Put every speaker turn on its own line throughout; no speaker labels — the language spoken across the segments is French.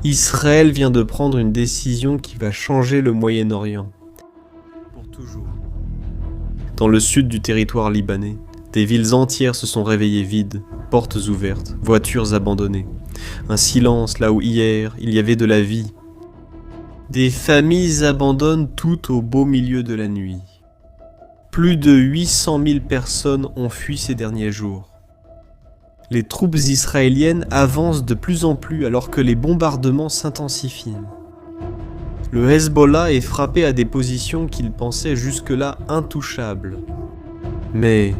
Israël vient de prendre une décision qui va changer le Moyen-Orient. Pour toujours. Dans le sud du territoire libanais, des villes entières se sont réveillées vides, portes ouvertes, voitures abandonnées. Un silence là où hier, il y avait de la vie. Des familles abandonnent tout au beau milieu de la nuit. Plus de 800 000 personnes ont fui ces derniers jours. Les troupes israéliennes avancent de plus en plus alors que les bombardements s'intensifient. Le Hezbollah est frappé à des positions qu'il pensait jusque-là intouchables. Mais,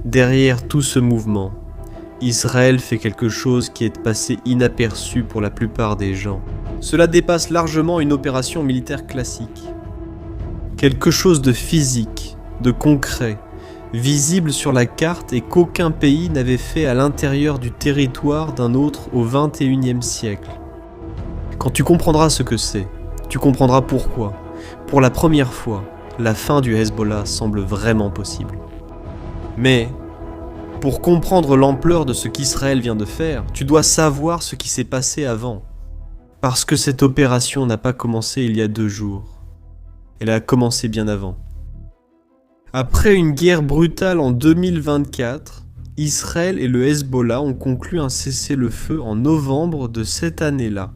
derrière tout ce mouvement, Israël fait quelque chose qui est passé inaperçu pour la plupart des gens. Cela dépasse largement une opération militaire classique. Quelque chose de physique, de concret, visible sur la carte et qu'aucun pays n'avait fait à l'intérieur du territoire d'un autre au XXIe siècle. Quand tu comprendras ce que c'est, tu comprendras pourquoi, pour la première fois, la fin du Hezbollah semble vraiment possible. Mais, pour comprendre l'ampleur de ce qu'Israël vient de faire, tu dois savoir ce qui s'est passé avant. Parce que cette opération n'a pas commencé il y a 2 jours. Elle a commencé bien avant. Après une guerre brutale en 2024, Israël et le Hezbollah ont conclu un cessez-le-feu en novembre de cette année-là.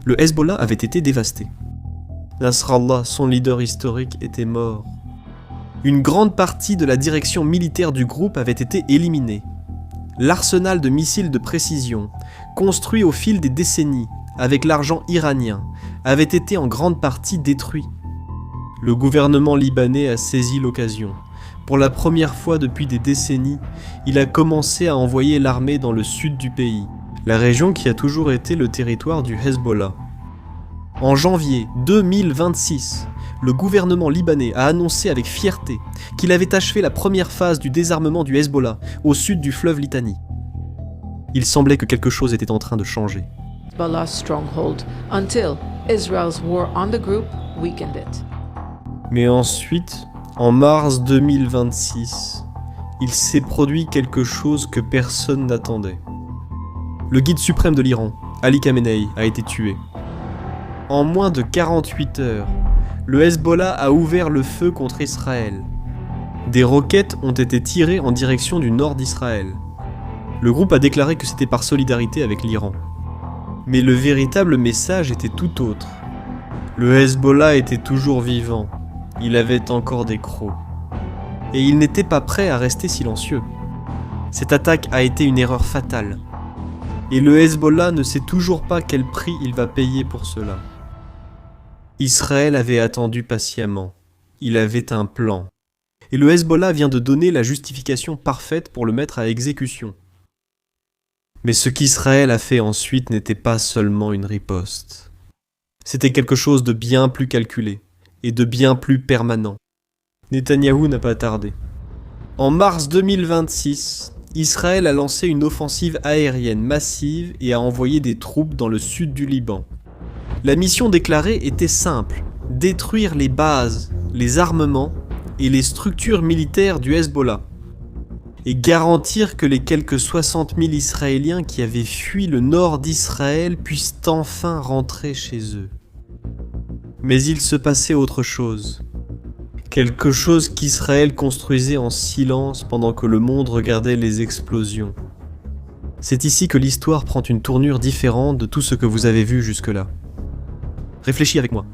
Le Hezbollah avait été dévasté. Nasrallah, son leader historique, était mort. Une grande partie de la direction militaire du groupe avait été éliminée. L'arsenal de missiles de précision, construit au fil des décennies avec l'argent iranien, avait été en grande partie détruit. Le gouvernement libanais a saisi l'occasion. Pour la première fois depuis des décennies, il a commencé à envoyer l'armée dans le sud du pays, la région qui a toujours été le territoire du Hezbollah. En janvier 2026, le gouvernement libanais a annoncé avec fierté qu'il avait achevé la première phase du désarmement du Hezbollah au sud du fleuve Litani. Il semblait que quelque chose était en train de changer.
Hezbollah's stronghold until Israel's war on the group weakened it.
Mais ensuite, en mars 2026, il s'est produit quelque chose que personne n'attendait. Le guide suprême de l'Iran, Ali Khamenei, a été tué. En moins de 48 heures, le Hezbollah a ouvert le feu contre Israël. Des roquettes ont été tirées en direction du nord d'Israël. Le groupe a déclaré que c'était par solidarité avec l'Iran. Mais le véritable message était tout autre. Le Hezbollah était toujours vivant. Il avait encore des crocs. Et il n'était pas prêt à rester silencieux. Cette attaque a été une erreur fatale. Et le Hezbollah ne sait toujours pas quel prix il va payer pour cela. Israël avait attendu patiemment. Il avait un plan. Et le Hezbollah vient de donner la justification parfaite pour le mettre à exécution. Mais ce qu'Israël a fait ensuite n'était pas seulement une riposte. C'était quelque chose de bien plus calculé et de bien plus permanent. Netanyahou n'a pas tardé. En mars 2026, Israël a lancé une offensive aérienne massive et a envoyé des troupes dans le sud du Liban. La mission déclarée était simple, détruire les bases, les armements et les structures militaires du Hezbollah, et garantir que les quelques 60 000 Israéliens qui avaient fui le nord d'Israël puissent enfin rentrer chez eux. Mais il se passait autre chose. Quelque chose qu'Israël construisait en silence pendant que le monde regardait les explosions. C'est ici que l'histoire prend une tournure différente de tout ce que vous avez vu jusque-là. Réfléchis avec moi.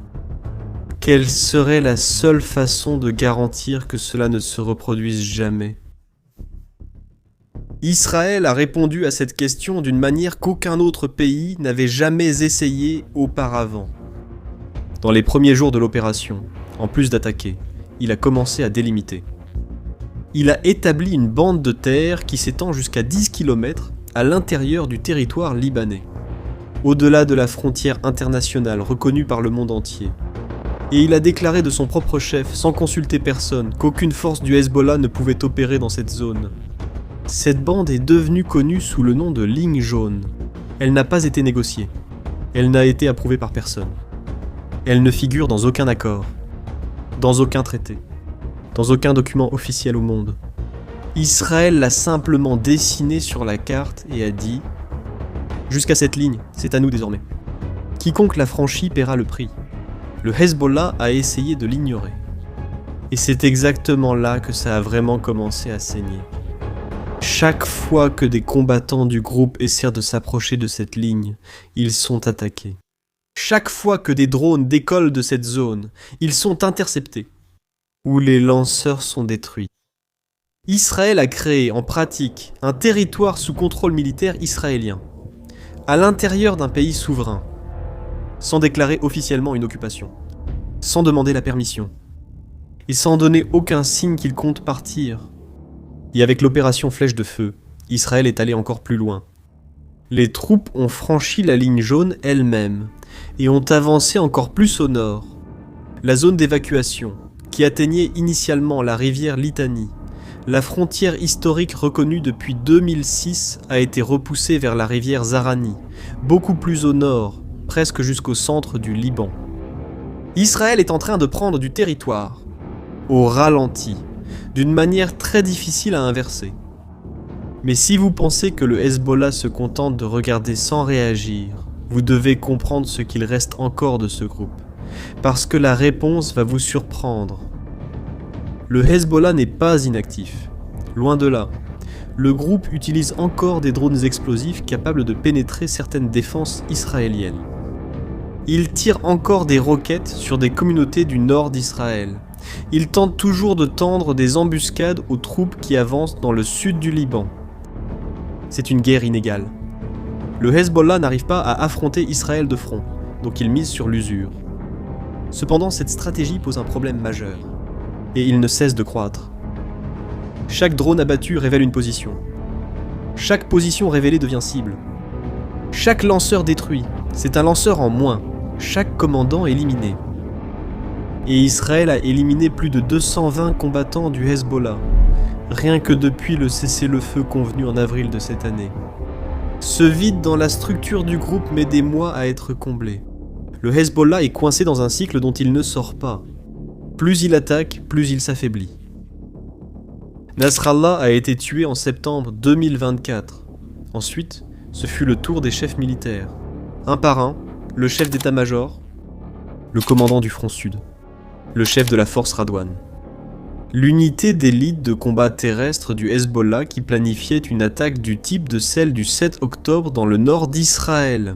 Quelle serait la seule façon de garantir que cela ne se reproduise jamais ? Israël a répondu à cette question d'une manière qu'aucun autre pays n'avait jamais essayé auparavant. Dans les premiers jours de l'opération, en plus d'attaquer, il a commencé à délimiter. Il a établi une bande de terre qui s'étend jusqu'à 10 km à l'intérieur du territoire libanais, au-delà de la frontière internationale reconnue par le monde entier. Et il a déclaré de son propre chef, sans consulter personne, qu'aucune force du Hezbollah ne pouvait opérer dans cette zone. Cette bande est devenue connue sous le nom de ligne jaune. Elle n'a pas été négociée. Elle n'a été approuvée par personne. Elle ne figure dans aucun accord, dans aucun traité, dans aucun document officiel au monde. Israël l'a simplement dessinée sur la carte et a dit « Jusqu'à cette ligne, c'est à nous désormais ». Quiconque l'a franchi paiera le prix. Le Hezbollah a essayé de l'ignorer. Et c'est exactement là que ça a vraiment commencé à saigner. Chaque fois que des combattants du groupe essaient de s'approcher de cette ligne, ils sont attaqués. Chaque fois que des drones décollent de cette zone, ils sont interceptés, ou les lanceurs sont détruits. Israël a créé en pratique un territoire sous contrôle militaire israélien, à l'intérieur d'un pays souverain, sans déclarer officiellement une occupation, sans demander la permission, et sans donner aucun signe qu'il compte partir. Et avec l'opération Flèche de Feu, Israël est allé encore plus loin. Les troupes ont franchi la ligne jaune elles-mêmes, et ont avancé encore plus au nord. La zone d'évacuation, qui atteignait initialement la rivière Litani, la frontière historique reconnue depuis 2006 a été repoussée vers la rivière Zarani, beaucoup plus au nord, presque jusqu'au centre du Liban. Israël est en train de prendre du territoire, au ralenti, d'une manière très difficile à inverser. Mais si vous pensez que le Hezbollah se contente de regarder sans réagir, vous devez comprendre ce qu'il reste encore de ce groupe, parce que la réponse va vous surprendre. Le Hezbollah n'est pas inactif, loin de là. Le groupe utilise encore des drones explosifs capables de pénétrer certaines défenses israéliennes. Il tire encore des roquettes sur des communautés du nord d'Israël. Il tente toujours de tendre des embuscades aux troupes qui avancent dans le sud du Liban. C'est une guerre inégale. Le Hezbollah n'arrive pas à affronter Israël de front, donc il mise sur l'usure. Cependant, cette stratégie pose un problème majeur, et il ne cesse de croître. Chaque drone abattu révèle une position. Chaque position révélée devient cible. Chaque lanceur détruit, c'est un lanceur en moins. Chaque commandant éliminé. Et Israël a éliminé plus de 220 combattants du Hezbollah, rien que depuis le cessez-le-feu convenu en avril de cette année. Ce vide dans la structure du groupe met des mois à être comblé. Le Hezbollah est coincé dans un cycle dont il ne sort pas. Plus il attaque, plus il s'affaiblit. Nasrallah a été tué en septembre 2024. Ensuite, ce fut le tour des chefs militaires. Un par un, le chef d'état-major, le commandant du front sud, le chef de la force Radwan. L'unité d'élite de combat terrestre du Hezbollah qui planifiait une attaque du type de celle du 7 octobre dans le nord d'Israël.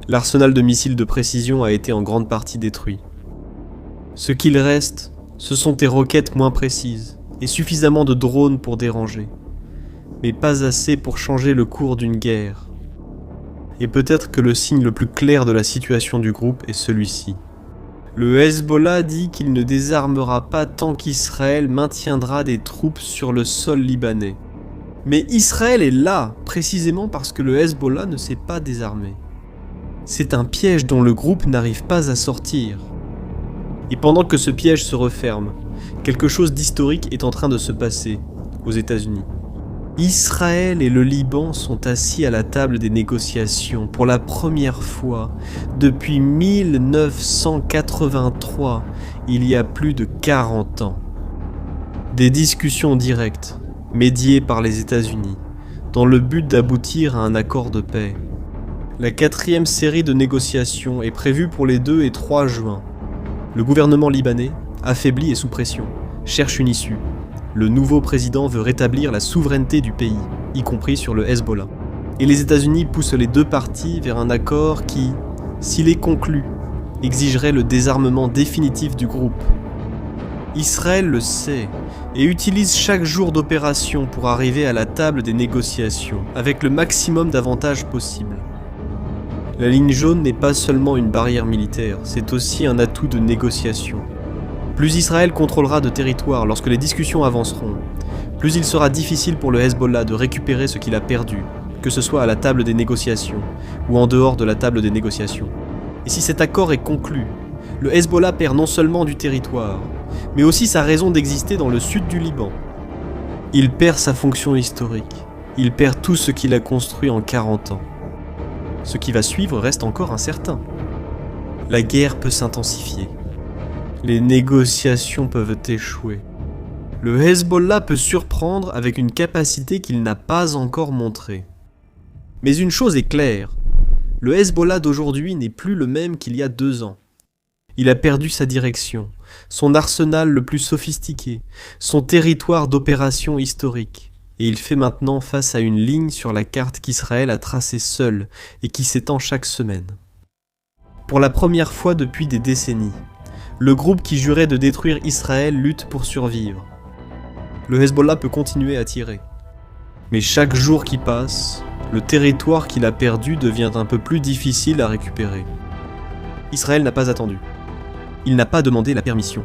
L'arsenal de missiles de précision a été en grande partie détruit. Ce qu'il reste, ce sont des roquettes moins précises et suffisamment de drones pour déranger, mais pas assez pour changer le cours d'une guerre. Et peut-être que le signe le plus clair de la situation du groupe est celui-ci. Le Hezbollah dit qu'il ne désarmera pas tant qu'Israël maintiendra des troupes sur le sol libanais. Mais Israël est là, précisément parce que le Hezbollah ne s'est pas désarmé. C'est un piège dont le groupe n'arrive pas à sortir. Et pendant que ce piège se referme, quelque chose d'historique est en train de se passer aux États-Unis. Israël et le Liban sont assis à la table des négociations pour la première fois depuis 1983, il y a plus de 40 ans. Des discussions directes, médiées par les États-Unis, dans le but d'aboutir à un accord de paix. La 4e série de négociations est prévue pour les 2 et 3 juin. Le gouvernement libanais, affaibli et sous pression, cherche une issue. Le nouveau président veut rétablir la souveraineté du pays, y compris sur le Hezbollah. Et les États-Unis poussent les deux parties vers un accord qui, s'il est conclu, exigerait le désarmement définitif du groupe. Israël le sait et utilise chaque jour d'opération pour arriver à la table des négociations avec le maximum d'avantages possibles. La ligne jaune n'est pas seulement une barrière militaire, c'est aussi un atout de négociation. Plus Israël contrôlera de territoire lorsque les discussions avanceront, plus il sera difficile pour le Hezbollah de récupérer ce qu'il a perdu, que ce soit à la table des négociations ou en dehors de la table des négociations. Et si cet accord est conclu, le Hezbollah perd non seulement du territoire, mais aussi sa raison d'exister dans le sud du Liban. Il perd sa fonction historique, il perd tout ce qu'il a construit en 40 ans. Ce qui va suivre reste encore incertain. La guerre peut s'intensifier. Les négociations peuvent échouer. Le Hezbollah peut surprendre avec une capacité qu'il n'a pas encore montrée. Mais une chose est claire, Le Hezbollah d'aujourd'hui n'est plus le même qu'il y a 2 ans. Il a perdu sa direction, son arsenal le plus sophistiqué, son territoire d'opération historique. Et il fait maintenant face à une ligne sur la carte qu'Israël a tracée seul et qui s'étend chaque semaine. Pour la première fois depuis des décennies, le groupe qui jurait de détruire Israël lutte pour survivre. Le Hezbollah peut continuer à tirer. Mais chaque jour qui passe, le territoire qu'il a perdu devient un peu plus difficile à récupérer. Israël n'a pas attendu. Il n'a pas demandé la permission.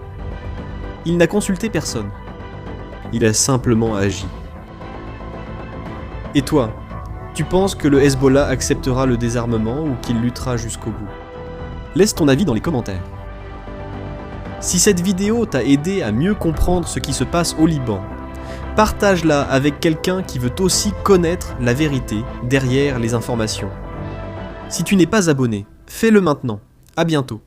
Il n'a consulté personne. Il a simplement agi. Et toi, tu penses que le Hezbollah acceptera le désarmement ou qu'il luttera jusqu'au bout? Laisse ton avis dans les commentaires. Si cette vidéo t'a aidé à mieux comprendre ce qui se passe au Liban, partage-la avec quelqu'un qui veut aussi connaître la vérité derrière les informations. Si tu n'es pas abonné, fais-le maintenant. À bientôt.